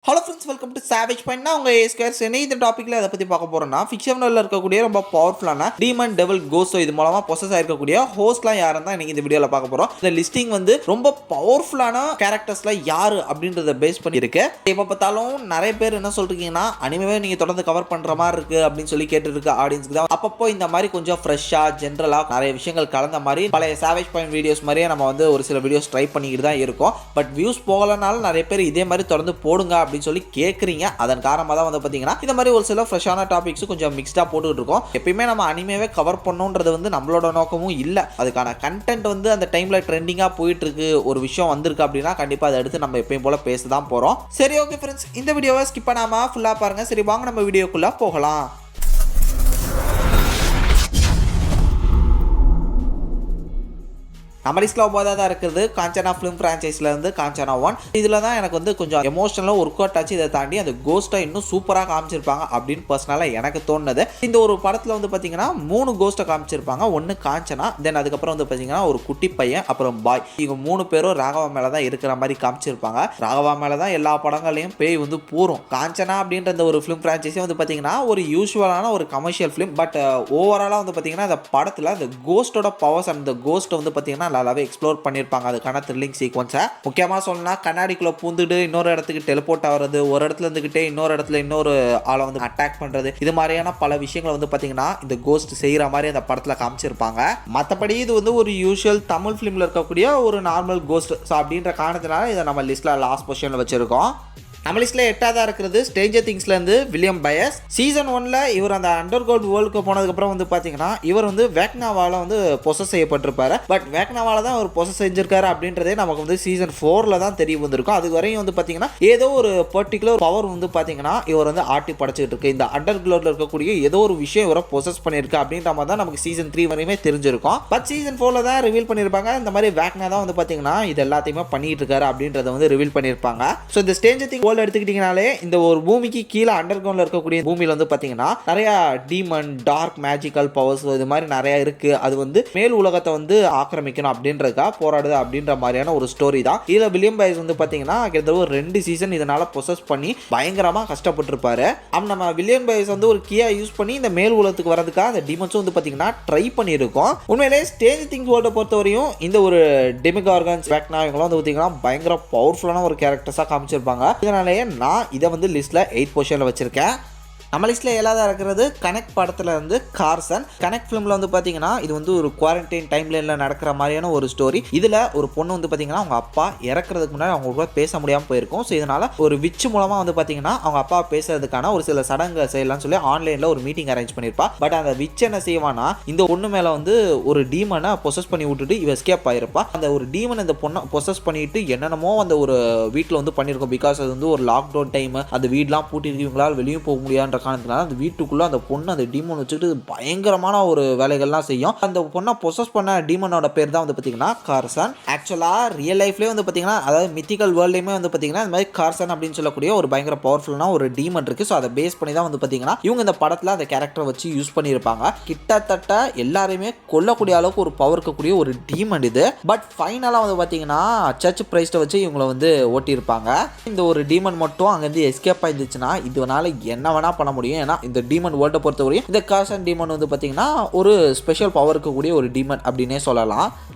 Hello friends, welcome to savage point. நான் உங்கள் ஏஸ்கேர்ஸ். இந்த டாப்பிக்கில் அதை பற்றி பார்க்க போகிறோம்னா, ஃபிக்ஷனில் இருக்கக்கூடிய ரொம்ப பவர்ஃபுல்லான டீமன் டெவல் கோஸ்ட், இது மூலமாக பொசஸ் ஆகிருக்கக்கூடிய ஹோஸ்ட்லாம் யாரும் தான் இன்றைக்கி இந்த வீடியோவில் பார்க்க போகிறோம். இந்த லிஸ்டிங் வந்து ரொம்ப பவர்ஃபுல்லான கேரக்டர்ஸில் யார் அப்படின்றத பேஸ் பண்ணியிருக்கு. இப்போ பார்த்தாலும் நிறைய பேர் என்ன சொல்கிறீங்கன்னா, அனிமே நீங்கள் தொடர்ந்து கவர் பண்ணுற மாதிரி இருக்குது அப்படின்னு சொல்லி கேட்டுருக்க ஆடியன்ஸ்க்கு தான் அப்பப்போ இந்த மாதிரி கொஞ்சம் ஃப்ரெஷ்ஷாக ஜென்ரலாக நிறைய விஷயங்கள் கலந்த மாதிரி பழைய சேவேஜ் பாயிண்ட் வீடியோஸ் மாதிரியே நம்ம வந்து ஒரு சில வீடியோஸ் ட்ரை பண்ணிக்கிட்டு தான் இருக்கோம். பட் வியூஸ் போகலனாலும் நிறைய பேர் இதே மாதிரி தொடர்ந்து போடுங்க அப்படின்னு சொல்லி கேட்குறீங்க. அதன் காரணமாக தான் வந்து பார்த்தீங்கன்னா இந்த மாதிரி ஒரு சில ஃப்ரெஷ்ஷான டாபிக்ஸ் கொஞ்சம் மிக்ஸ்டாக போட்டுக்கிட்டு இருக்கோம். எப்பயுமே நம்ம அனிமேவே கவர் பண்ணணுன்றது வந்து நம்மளோட நோக்கமும் இல்லை. அதுக்கான கண்டென்ட் வந்து அந்த டைமில் ட்ரெண்டிங்காக போயிட்டு இருக்கு, ஒரு விஷயம் வந்திருக்கு அப்படின்னா கண்டிப்பாக அதை எடுத்து நம்ம எப்பயும் போல பேச தான் போகிறோம். சரி, ஓகே ஃப்ரெண்ட்ஸ், இந்த வீடியோவை ஸ்கிப் பண்ணாமல் ஃபுல்லாக பாருங்கள். சரி, வாங்க நம்ம வீடியோக்குள்ளே போகலாம். நம்ம லிஸ்ட்டில் ஒன்பதாக தான் இருக்குது காஞ்சனா ஃபிலிம் ஃப்ரான்ச்சைஸ்லேருந்து காஞ்சனா 1. இதில் தான் எனக்கு வந்து கொஞ்சம் எமோஷனலாக ஒர்க் அவுட் ஆச்சு. இதை தாண்டி அந்த கோஸ்ட்டை இன்னும் சூப்பராக காமிச்சிருப்பாங்க அப்படின்னு பர்சனலாக எனக்கு தோணுது. இந்த ஒரு படத்தில் வந்து பார்த்தீங்கன்னா 3 கோஸ்ட்டை காமிச்சிருப்பாங்க. ஒன்று காஞ்சனா, தென் அதுக்கப்புறம் வந்து பார்த்தீங்கன்னா ஒரு குட்டி பையன், அப்புறம் பாய். இவங்க 3 பேரும் ராகவா மேலே தான் இருக்கிற மாதிரி காமிச்சிருப்பாங்க. ராகவா மேலே தான் எல்லா படங்களையும் பேய் வந்து பூரும். காஞ்சனா அப்படின்ற இந்த ஒரு ஃபிலிம் ஃப்ரான்ச்சைஸே வந்து பார்த்தீங்கன்னா ஒரு யூஸ்வலான ஒரு கமர்ஷியல் ஃபிலிம். பட் ஓவராலாக வந்து பார்த்தீங்கன்னா அந்த படத்தில் அந்த கோஸ்ட்டோட பவர்ஸ் அண்ட் இந்த கோஸ்ட்டை வந்து பார்த்தீங்கன்னா நல்லாவே எக்ஸ்ப்ளோர் பண்ணியிருப்பாங்க. அதுக்கான த்ரில்லிங் சீக்வன்ஸை முக்கியமாக சொல்லணும்னா, கண்ணாடிக்குள்ளே பூந்துட்டு இன்னொரு இடத்துக்கு டெலிபோர்ட் ஆகிறது, ஒரு இடத்துல இருந்துக்கிட்டே இன்னொரு இடத்துல இன்னொரு ஆளை வந்து அட்டாக் பண்ணுறது, இது மாதிரியான பல விஷயங்களை வந்து பார்த்தீங்கன்னா இந்த கோஸ்ட் செய்கிற மாதிரி அந்த படத்தில் காமிச்சிருப்பாங்க. மற்றபடி இது வந்து ஒரு யூஷுவல் தமிழ் ஃபிலிமில் இருக்கக்கூடிய ஒரு நார்மல் கோஸ்ட். ஸோ அப்படின்ற காரணத்தினால இதை நம்ம லிஸ்ட்டில் லாஸ்ட் பொசிஷனில் வச்சுருக்கோம். நம்ம லிஸ்ட்டில் 8ஆக இருக்கிறது ஸ்ட்ரேஞ்சர் திங்ஸ்லேருந்து வில்லியம் பயஸ். சீசன் 1ல் இவர் அந்த அண்டர் கோல்டு வேர்ல்டுக்கு போனதுக்கப்புறம் வந்து பார்த்தீங்கன்னா இவர் வந்து வேக்னாவால் வந்து பொசஸ் செய்யப்பட்டிருப்பாரு. பட் வேக்னாவால் தான் அவர் பொசஸ் செஞ்சிருக்காரு அப்படின்றதே நமக்கு வந்து சீசன் 4ல் தான் தெரிய வந்திருக்கும். அது வரையும் வந்து பார்த்தீங்கன்னா ஏதோ ஒரு பர்டிகுலர் பவர் வந்து பார்த்தீங்கன்னா இவர் வந்து ஆட்டி படைச்சிட்டு இருக்கு. இந்த அண்டர் கிளோடில் இருக்கக்கூடிய ஏதோ ஒரு விஷயம் இவரை பொசஸ் பண்ணியிருக்கு அப்படின்ற மாதிரி தான் நமக்கு சீசன் 3 வரையுமே தெரிஞ்சிருக்கும். பட் சீசன் 4ல் தான் ரிவீல் பண்ணியிருப்பாங்க இந்த மாதிரி வேக்னா தான் வந்து பார்த்தீங்கன்னா இது எல்லாத்தையுமே பண்ணிட்டு இருக்காரு அப்படின்றத வந்து ரிவீல் பண்ணியிருப்பாங்க. ஸோ இந்த ஸ்ட்ரேஞ்சர் திங்ஸ் எடுத்துக்கிட்டீங்கனாலே இந்த ஒரு பூமிக்கு கீழே அண்டர் கிரவுண்ட்ல இருக்கக்கூடிய பூமியில வந்து பாத்தீங்கன்னா நிறைய டீமன், டார்க் மேஜிக்கல் பவர்ஸ் இது மாதிரி நிறைய இருக்கு. அது வந்து மேல் உலகத்தை வந்து ஆக்கிரமிக்கணும் அப்படின்றதுக்காக போராடுது அப்படின்ற மாதிரியான ஒரு ஸ்டோரி தான். இதுல வில்லியம் பயஸ் வந்து பாத்தீங்கன்னா கிட்டத்தட்ட ஒரு 2 சீசன் இதனால பொசஸ் பண்ணி பயங்கரமா கஷ்டப்பட்டிருப்பாரு. நம்ம வில்லியம் பயஸ் வந்து ஒரு கீயா யூஸ் பண்ணி இந்த மேல் உலகத்துக்கு வரதுக்காக அந்த டீமன்ஸும் வந்து பாத்தீங்கன்னா ட்ரை பண்ணியிருக்கோம். உண்மையிலே ஸ்ட்ரேஞ்சர் திங்ஸ் வேர்ல்டை பொறுத்தவரையும் இந்த ஒரு டெமிகார்கன்ஸ், வேக்னா இவங்களாம் வந்து பாத்தீங்கன்னா பயங்கர பவர்ஃபுல்லான ஒரு கேரக்டர்ஸா காமிச்சிருப்பாங்க. இதனாலேயே நான் இதை வந்து லிஸ்ட்டில் 8 பொசிஷனில் வச்சுருக்கேன். நம்ம லிஸ்ட்டில் 7ஆக இருக்கிறது கனெக்ட் படத்தில் இருந்து கார்சன். கனெக்ட் ஃபிலிமில் வந்து பார்த்தீங்கன்னா இது வந்து ஒரு குவாரண்டைன் டைம்லைனில் நடக்கிற மாதிரியான ஒரு ஸ்டோரி. இதில் ஒரு பொண்ணு வந்து பார்த்தீங்கன்னா அவங்க அப்பா இறக்குறதுக்கு முன்னாடி அவங்க கூட பேச முடியாமல் போயிருக்கும். ஸோ இதனால் ஒரு விச் மூலமாக வந்து பார்த்தீங்கன்னா அவங்க அப்பா பேசுறதுக்கான ஒரு சில சடங்கு செய்யலாம்னு சொல்லி ஆன்லைனில் ஒரு மீட்டிங் அரேஞ்ச் பண்ணியிருப்பா. பட் அந்த விச் என்ன செய்வானா, இந்த பொண்ணு மேலே வந்து ஒரு டீமனை பொசஸ் பண்ணி விட்டுட்டு இவ எஸ்கேப் ஆயிருப்பா. அந்த ஒரு டீமன் இந்த பொண்ணை பொசஸ் பண்ணிட்டு என்னென்னமோ அந்த ஒரு வீட்டில் வந்து பண்ணியிருக்கோம். பிகாஸ் அது வந்து ஒரு லாக்டவுன் டைம், அந்த வீடெலாம் பூட்டிருக்கு, இவங்களால் வெளியே போக முடியாதுன்ற காரணத்தினால அந்த வீட்டுக்குள்ள அந்த பொண்ணு அந்த டீமன் வச்சுட்டு பயங்கரமான ஒரு வேலைகள்லாம் செய்யும். அந்த பொண்ணை பொசஸ் பண்ண டீமனோட பேர் தான் வந்து பார்த்தீங்கன்னா கார்சன். ஆக்சுவலா ரியல் லைஃப்லேயே வந்து பார்த்தீங்கன்னா, அதாவது மித்திக்கல் வேர்ல்ட்லேயுமே வந்து பார்த்தீங்கன்னா இந்த மாதிரி கார்சன் அப்படின்னு சொல்லக்கூடிய ஒரு பயங்கர பவர்ஃபுல்லான ஒரு டீமன் இருக்கு. ஸோ அதை பேஸ் பண்ணி தான் வந்து பார்த்தீங்கன்னா இவங்க இந்த படத்தில் அந்த கேரக்டரை வச்சு யூஸ் பண்ணியிருப்பாங்க. கிட்டத்தட்ட எல்லாருமே கொல்லக்கூடிய அளவுக்கு ஒரு பவர் இருக்கக்கூடிய ஒரு டீமன் இது. பட் ஃபைனலாக வந்து பார்த்தீங்கன்னா சர்ச் பிரைஸ்ட்டை வச்சு இவங்களை வந்து ஓட்டியிருப்பாங்க. இந்த ஒரு டீமன் மட்டும் அங்கேருந்து எஸ்கேப் ஆயிருந்துச்சுன்னா இதனால என்ன வேணா பண்ண முடியும். இந்த டீமன் வேர்ல்டை பொறுத்தவரையும் இந்த கார்சன் டீமன் வந்து பார்த்தீங்கன்னா ஒரு ஸ்பெஷல் பவர் இருக்கக்கூடிய ஒரு டீமன் அப்படின்னே சொல்லலாம்.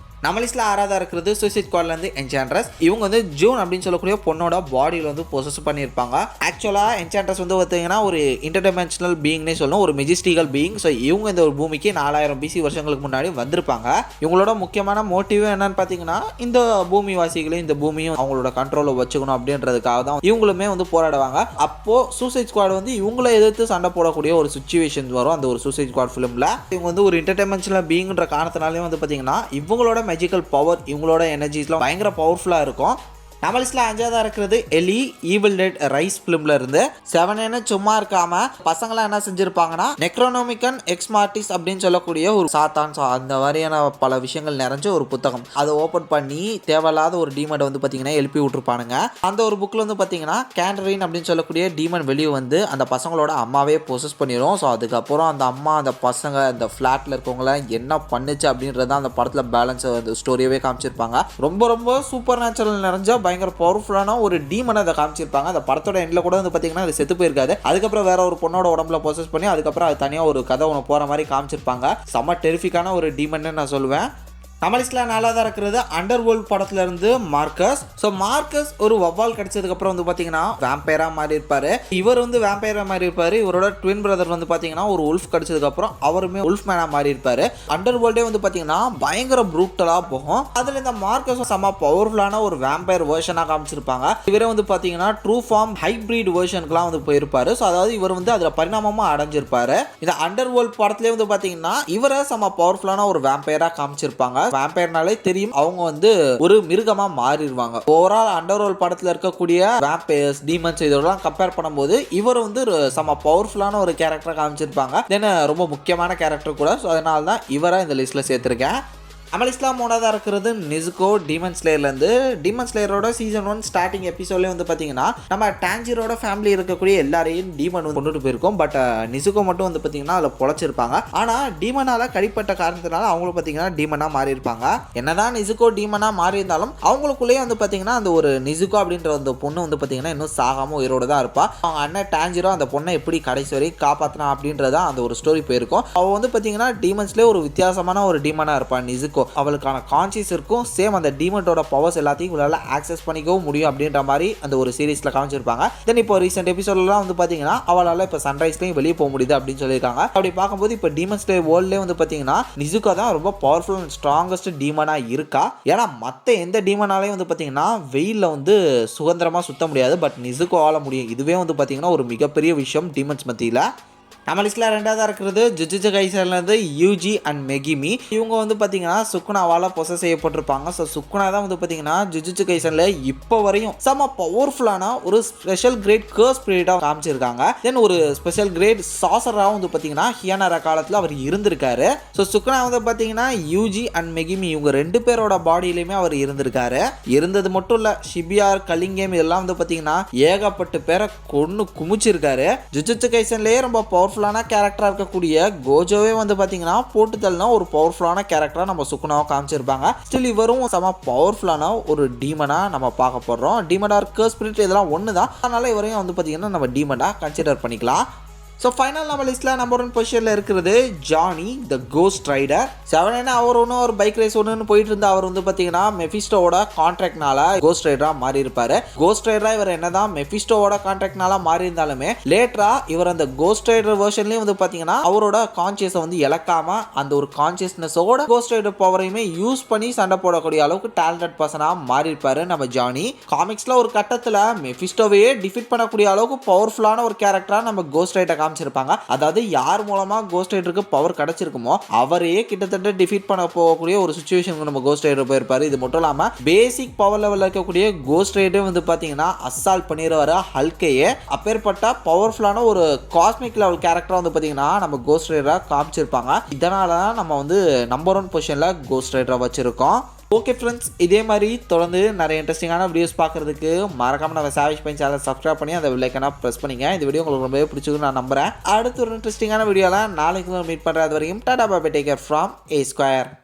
நம்ம லிஸ்ட்டில் 6ஆக இருக்கிறது சூசைட் ஸ்குவாட்லேருந்து என்சாண்ட்ரஸ். இவங்க வந்து ஜூன் அப்படின்னு சொல்லக்கூடிய பொண்ணோட பாடியில் வந்து பொசஸ் பண்ணியிருப்பாங்க. ஆக்சுவலாக என்சாண்ட்ரஸ் வந்து பார்த்தீங்கன்னா ஒரு இன்டர்டைமென்ஷனல் பீயிங்னே சொல்லணும், ஒரு மெஜிஸ்டிக்கல் பீயிங். ஸோ இவங்க இந்த ஒரு பூமிக்கு 4000 BC வருஷங்களுக்கு முன்னாடி வந்திருப்பாங்க. இவங்களோட முக்கியமான மோட்டிவ் என்னன்னு பார்த்தீங்கன்னா இந்த பூமிவாசிகளையும் இந்த பூமியும் அவங்களோட கண்ட்ரோலில் வச்சுக்கணும் அப்படின்றதுக்காக தான் இவங்களுமே வந்து போராடுவாங்க. அப்போ சூசைட் ஸ்குவாட் வந்து இவங்கள எதிர்த்து சண்டை போடக்கூடிய ஒரு சுச்சுவேஷன் வரும் அந்த ஒரு சூசைட் ஸ்குவாட் ஃபிலிமில். இவங்க வந்து ஒரு இன்டர்டைமென்ஷனல் பீயிங்ன்ற காரணத்தினாலே வந்து பார்த்தீங்கன்னா இவங்களோட மேஜிக்கல் பவர், இவங்களோட எனர்ஜிஸ்லாம் பயங்கர பவர்ஃபுல்லாக இருக்கும். நம்ம லிஸ்ட்டில் 5ஆக இருக்கிறது எலி ஈவில் டெட் ரைஸ் ஃபிலிம்ல இருந்து. 7 சும்மா இருக்காம பசங்களாம் என்ன செஞ்சிருப்பாங்கன்னா நெக்ரோனோமிக்கன் எக்ஸ் மார்டிஸ் அப்படின்னு சொல்லக்கூடிய ஒரு சாத்தான், அந்த மாதிரியான பல விஷயங்கள் நிறைஞ்ச ஒரு புத்தகம். அதை ஓப்பன் பண்ணி தேவையில்லாத ஒரு டீமனை வந்து பார்த்தீங்கன்னா எழுப்பி விட்டுருப்பானுங்க. அந்த ஒரு புக்கில் வந்து பார்த்தீங்கன்னா கேண்டரின் அப்படின்னு சொல்லக்கூடிய டீமன் வெளியே வந்து அந்த பசங்களோட அம்மாவே பொசஸ் பண்ணிடும். ஸோ அதுக்கப்புறம் அந்த அம்மா அந்த பசங்க அந்த ஃப்ளாட்டில் இருக்கவங்கள என்ன பண்ணுச்சு அப்படின்றத அந்த படத்தில் பேலன்ஸ் ஸ்டோரியாவே காமிச்சிருப்பாங்க. ரொம்ப ரொம்ப சூப்பர் நேச்சுரல் நிறைஞ்ச பயங்கர பவர்ஃபுல்லான ஒரு டீமனை அதை காமிச்சிருப்பாங்க. அந்த படத்தோட எண்ட்ல கூட வந்து பார்த்தீங்கன்னா அது செத்து போயிருக்காது. அதுக்கப்புறம் வேற ஒரு பொண்ணோட உடம்புல ப்ரொசஸ் பண்ணி அதுக்கப்புறம் அது தனியாக ஒரு கதை ஒன்று போகிற மாதிரி காமிச்சிருப்பாங்க. செம்ம டெரிஃபிக்கான ஒரு டீமன்னு நான் சொல்லுவேன். நம்ம லிஸ்ட்டில் நாலாவதாக இருக்கிறது அண்டர்வேர்ல்ட் படத்துல இருந்து மார்க்கஸ். ஸோ மார்க்கஸ் ஒரு வவ்வால் கிடைச்சதுக்கப்புறம் வந்து பார்த்தீங்கன்னா வேம்பயராக மாறி இருப்பார். இவர் வந்து வேம்பயராக மாறி இருப்பார். இவரோட ட்வின் பிரதர் வந்து பார்த்தீங்கன்னா ஒரு உல்ஃப் கிடைச்சதுக்கப்புறம் அவருமே உல்ஃப் மேனாக மாறி இருப்பார். அண்டர்வேர்ல்டே வந்து பார்த்தீங்கன்னா பயங்கர ப்ரூட்டலாக போகும். அதில் இந்த மார்க்கஸும் செம்ம பவர்ஃபுல்லான ஒரு வேம்பயர் வேர்ஷனாக காமிச்சிருப்பாங்க. இவரே வந்து பார்த்தீங்கன்னா ட்ரூ ஃபார்ம் ஹைப்ரிட் வேர்ஷனுக்குலாம் வந்து போயிருப்பாரு. ஸோ அதாவது இவர் வந்து அதில் பரிணாமமாக அடைஞ்சிருப்பாரு. இந்த அண்டர்வேர்ல்ட் படத்துலேயே வந்து பார்த்தீங்கன்னா இவரை செம்ம பவர்ஃபுல்லான ஒரு வேம்பயராக காமிச்சிருப்பாங்க. வேம்பயர்னாலே தெரியும் அவங்க வந்து ஒரு மிருகமா மாறிடுவாங்க. ஓவரால் அண்டர்வேர்ல்ட் படத்துல இருக்கக்கூடிய வேம்பயர்ஸ் டீமன்ஸ் இதெல்லாம் கம்பேர் பண்ணும்போது இவர் வந்து செம பவர்ஃபுல்லான ஒரு கேரக்டரை காமிச்சிருப்பாங்க. தென் ரொம்ப முக்கியமான கேரக்டர் கூட. ஸோ அதனால தான் இவரை இந்த லிஸ்ட்ல சேர்த்திருக்கேன். நம்ம லிஸ்ட்டில் மூணாவதாக இருக்கிறது நிசுகோ டீமன் ஸ்லேயர்லேருந்து. டீமன் ஸ்லேயரோட சீசன் 1 ஸ்டார்டிங் எபிசோட்லேயே வந்து பார்த்தீங்கன்னா நம்ம டான்ஜிரோட ஃபேமிலி இருக்கக்கூடிய எல்லாரையும் டீமன் வந்து கொண்டுட்டு போயிருக்கோம். பட் நிசுகோ மட்டும் வந்து பார்த்தீங்கன்னா அதில் பொழைச்சிருப்பாங்க. ஆனால் டீமனால் கடிப்பட்ட காரணத்தினால அவங்களும் பார்த்தீங்கன்னா டீமனாக மாறி இருப்பாங்க. என்னதான் நிசுகோ டீமனாக மாறி இருந்தாலும் அவங்களுக்குள்ளேயே வந்து பார்த்தீங்கன்னா அந்த ஒரு நிசுகோ அப்படின்ற அந்த பொண்ணு வந்து பார்த்தீங்கன்னா இன்னும் சாகாமல் உயிரோடு தான் இருப்பா. அவங்க அண்ணன் டான்ஜிரோ அந்த பொண்ணை எப்படி கடைசி வரை காப்பாற்றினா அப்படின்றதான் அந்த ஒரு ஸ்டோரி போயிருக்கும். அவள் வந்து பார்த்தீங்கன்னா டீமன்ஸ்லேயே ஒரு வித்தியாசமான ஒரு டீமனாக இருப்பாள் நிசுகோ. அவளுக்கான கான்சியஸ் இருக்கும். சேம் அந்த டீமனோட பவர்ஸ் எல்லாத்தையும் இவளால் ஆக்சஸ் பண்ணிக்கவும் முடியும் அப்படின்ற மாதிரி அந்த ஒரு சீரீஸில் காமிச்சிருப்பாங்க. தென் இப்போ ரீசெண்ட் எபிசோட்லாம் வந்து பார்த்தீங்கன்னா அவளால் இப்போ சன்ரைஸ்லையும் வெளியே போக முடியுது அப்படின்னு சொல்லியிருக்காங்க. அப்படி பார்க்கும்போது இப்போ டீமன் ஸ்லேயர் வேர்ல்ட்லேயே வந்து பார்த்தீங்கன்னா நிசுகோ தான் ரொம்ப பவர்ஃபுல் அண்ட் ஸ்ட்ராங்கஸ்ட் டீமனாக இருக்கா. ஏன்னா மற்ற எந்த டீமனாலையும் வந்து பார்த்தீங்கன்னா வெயிலில் வந்து சுதந்திரமாக சுத்த முடியாது. பட் நிசுகோ ஆள முடியும். இதுவே வந்து பார்த்தீங்கன்னா ஒரு மிகப்பெரிய விஷயம் டீமன்ஸ் மத்தியில். நம்ம லிஸ்ட்டில் ரெண்டாவதாக இருக்கிறது ஜுஜுட்சு கைசன்லேருந்து யூஜி அண்ட் மெகிமி. இவங்க வந்து பார்த்தீங்கன்னா சுக்குனாவால் பொசஸ் செய்யப்பட்டிருப்பாங்க. ஸோ சுக்குனா தான் வந்து பார்த்தீங்கன்னா ஜுஜுட்சு கைசனில் இப்போ வரையும் செம்ம பவர்ஃபுல்லான ஒரு ஸ்பெஷல் கிரேட் கர்ஸ் பீரியடாக காமிச்சிருக்காங்க. தென் ஒரு ஸ்பெஷல் கிரேட் சாசராகவும் வந்து பார்த்தீங்கன்னா ஹியானாரா காலத்தில் அவர் இருந்திருக்காரு. ஸோ சுக்குனா வந்து பார்த்தீங்கன்னா யூஜி அண்ட் மெகிமி இவங்க ரெண்டு பேரோட பாடியிலையுமே அவர் இருந்திருக்காரு. இருந்தது மட்டும் இல்லை, ஷிபியார் கலிங்கேம் இதெல்லாம் வந்து பார்த்தீங்கன்னா ஏகப்பட்ட பேரை கொன்று குமிச்சிருக்காரு. ஜுஜுட்சு கைசன்லேயே ரொம்ப பவர்ஃபுல்லான கேரக்டரா இருக்கக்கூடிய கோஜோவே வந்து பாத்தீங்கன்னா போட்டு தள்ளினா ஒரு பவர்ஃபுல்லான கேரக்டரா நம்ம சுக்குனாவை காமிச்சிருப்பாங்க. ஸ்டில் இவரும் செம பவர்ஃபுல்லான ஒரு டீமனா நம்ம பார்க்க போறோம். டீமனா கர்ஸ் ஸ்பிரிட் இதெல்லாம் ஒன்று தான். அதனால இவரையும் வந்து பாத்தீங்கன்னா நம்ம டீமனா கன்சிடர் பண்ணிக்கலாம். ஸோ ஃபைனல் நம்ம லிஸ்ட்டில் நம்பர் 1 பொசிஷனில் இருக்கிறது ஜானி த கோஸ்ட் ரைடர். செவனேன்னா அவர் ஒன்று ஒரு பைக் ரேஸ் ஒன்றுன்னு போயிட்டு இருந்தா அவர் வந்து பார்த்தீங்கன்னா மெஃபிஸ்டோவோட கான்ட்ராக்ட்னால கோஸ்ட் ரைடராக மாறி இருப்பார். கோஸ்ட் ரைடராக இவர் என்னதான் மெஃபிஸ்டோவோட கான்ட்ராக்ட்னால மாறி இருந்தாலுமே லேட்டராக இவர் அந்த கோஸ்ட் ரைடர் வெர்ஷன்லேயும் வந்து பார்த்தீங்கன்னா அவரோட கான்சியஸை வந்து இழக்காம அந்த ஒரு கான்சியஸ்னஸோட கோஸ்ட் ரைடர் பவரையுமே யூஸ் பண்ணி சண்டை போடக்கூடிய அளவுக்கு டேலண்டட் பர்சனாக மாறி இருப்பார் நம்ம ஜானி. காமிக்ஸில் ஒரு கட்டத்தில் மெஃபிஸ்டோவையே டிஃபீட் பண்ணக்கூடிய அளவுக்கு பவர்ஃபுல்லான ஒரு கேரக்டராக நம்ம கோஸ்ட் ரைடர் காமிச்சிருப்பாங்க. அதாவது யார் மூலமா கோஸ்ட் ரைடருக்கு பவர் கிடைச்சிருக்குமோ அவரையே கிட்டத்தட்ட டிஃபீட் பண்ண போகக்கூடிய ஒரு சிச்சுவேஷனுக்கு நம்ம கோஸ்ட் ரைடர் போயிருப்பாரு. இது மட்டும் இல்லாம பேசிக் பவர் லெவல்ல இருக்கக்கூடிய கோஸ்ட் ரைடர் வந்து பாத்தீங்கன்னா அசால்ட் பண்ணிடுவாரு ஹல்கையே. அப்பேற்பட்ட பவர்ஃபுல்லான ஒரு காஸ்மிக் லெவல் கேரக்டரா வந்து பாத்தீங்கன்னா நம்ம கோஸ்ட் ரைடரா காமிச்சிருப்பாங்க. இதனால தான் நம்ம வந்து நம்பர் 1 பொசிஷன்ல கோஸ்ட் ரைடரா வச்சிருக்கோம். ஓகே ஃப்ரெண்ட்ஸ், இதே மாதிரி தொடர்ந்து நிறைய இன்ட்ரெஸ்டிங்கான வீடியோஸ் பார்க்குறதுக்கு மறக்காம நம்ம சாவேஜ் பைன் சேனலை சப்ஸ்கிரைப் பண்ணி அந்த வில்லைக்கான ப்ரெஸ் பண்ணிங்க. இந்த வீடியோ உங்களுக்கு ரொம்பவே பிடிச்சிருக்குன்னு நான் நம்புறேன். அடுத்து ஒரு இன்ட்ரெஸ்டிங்கான வீடியோலாம் நாளைக்கு மீட் பண்ணுறது வரைக்கும் tata bye bye, take care from A Square.